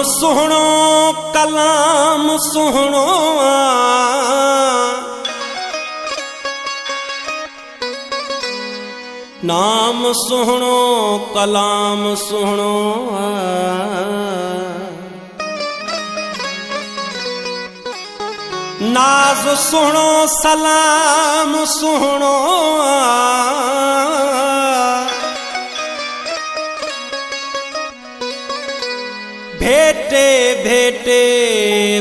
सुहणो कलाम सुहणो नाम सुहणो कलाम सुहणो नाज सुहणो सलाम सुहणो भेटे भेटे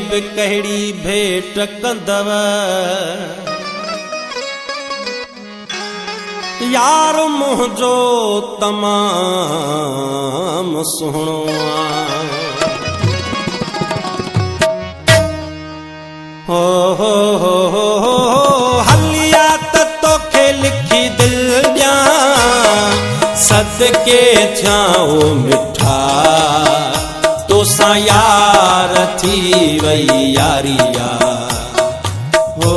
बिकहड़ी भेट कंदव यार मुझो तमाम सुहणो हो हलिया तोखे लिखी दिल ॾियां सदके थियाओ मिठा तोसां यार थी वई यारिया हो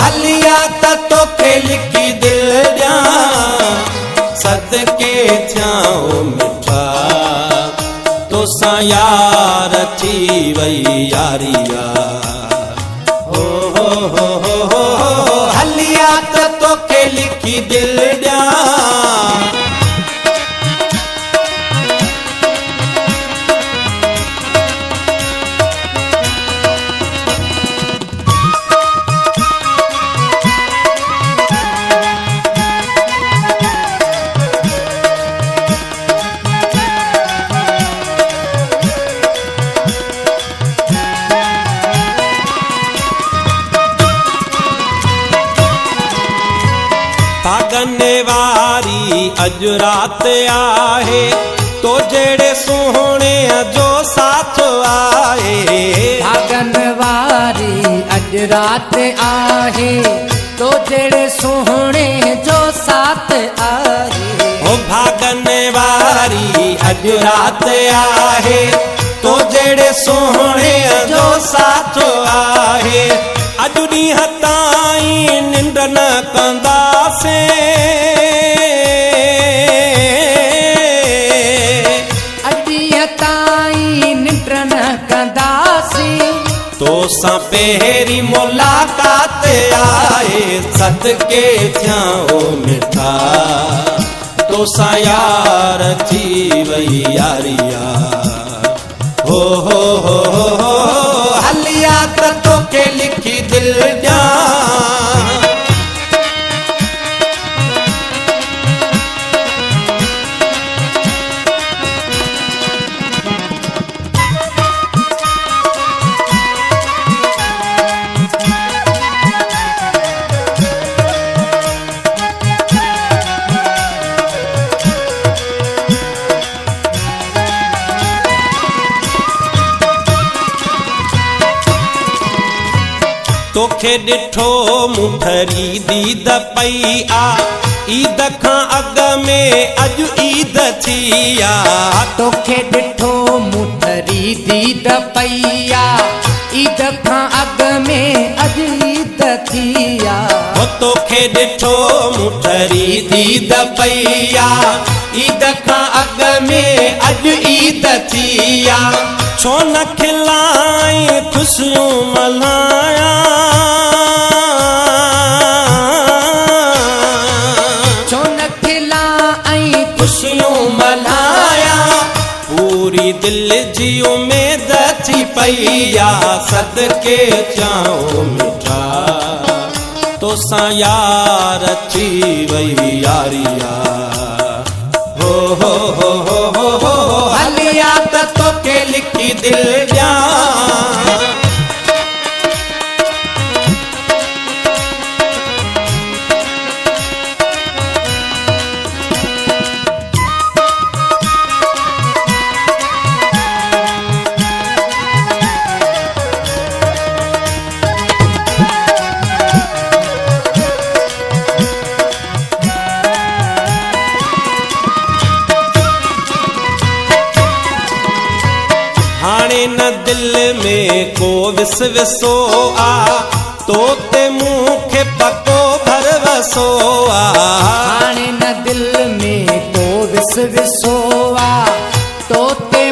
हलिया तोखे लिखी दिल ॾियां सदके थियाओ मिठा तोसां यार थी वई यारिया हो हलिया तोखे लिखी दिल ॾियां भागने वारी अज रात आहे तो जेड़े सोहणे जो साथ आए भागन वारी अज रात आहे तो जेड़े सोहणे जो साथ आए ओ भागने वारी अज रात आहे तो जेड़े सोहणे जो साथ आहे अज ॾींहं ताईं निंड न कंदासे अॾीअ ताईं निंड न कंदासी तोसां पहिरीं मुलाक़ात आहे सदके थियाओ मिठा तोसां यार थी वई यारिया हो हलिया तोखे लिखी दिल ॾियां तोखे ॾिठो मुठरी दीद पई आ ईद खां अॻ में अॼु ईद थी आ तोखे ॾिठो मुठरी दीद पई आ ईद खां अॻ में अॼु ईद थी आ तोखे ॾिठो मुठरी दीद पई आ ईद खां अॻ में अॼु ईद थी आ छो न खिलाई ख़ुशियूं मल्हायां छो न खिलाई ख़ुशियूं मल्हायां पूरी दिल जी उमेद थी पई आ सदके थियाओ मिठा तोसां यार थी वई यारिया हो हलिया तोखे लिखी दिल ॾियां न दिल में को विसो आ तो ते मूंखे पको भरवसो आ हाणे न दिल में को विसो आ तो ते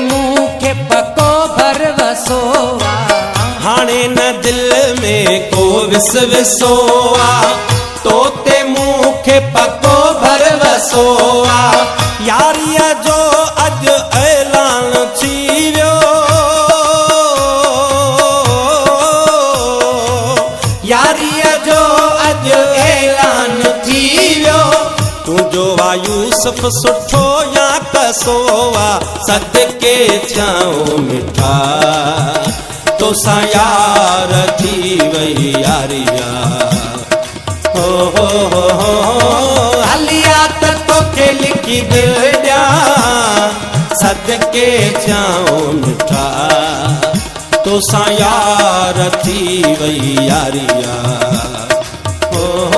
वसोआ हाणे न दिल में को विसोआ तोते मूंखे पको भर वसोआ यारीअ जो अॼु ऐलान थी वियो यारीअ जो अॼु ऐलान थी वियो तुंहिंजो आ यूसुफ सुठो या कसोआ सदके थियाऊं मिठा तोसां यार थी वई यारिया हो हलिया त तोखे लिखी दिल ॾिया सदके थियाऊं मिठा तोसां यार थी वई यारिया हो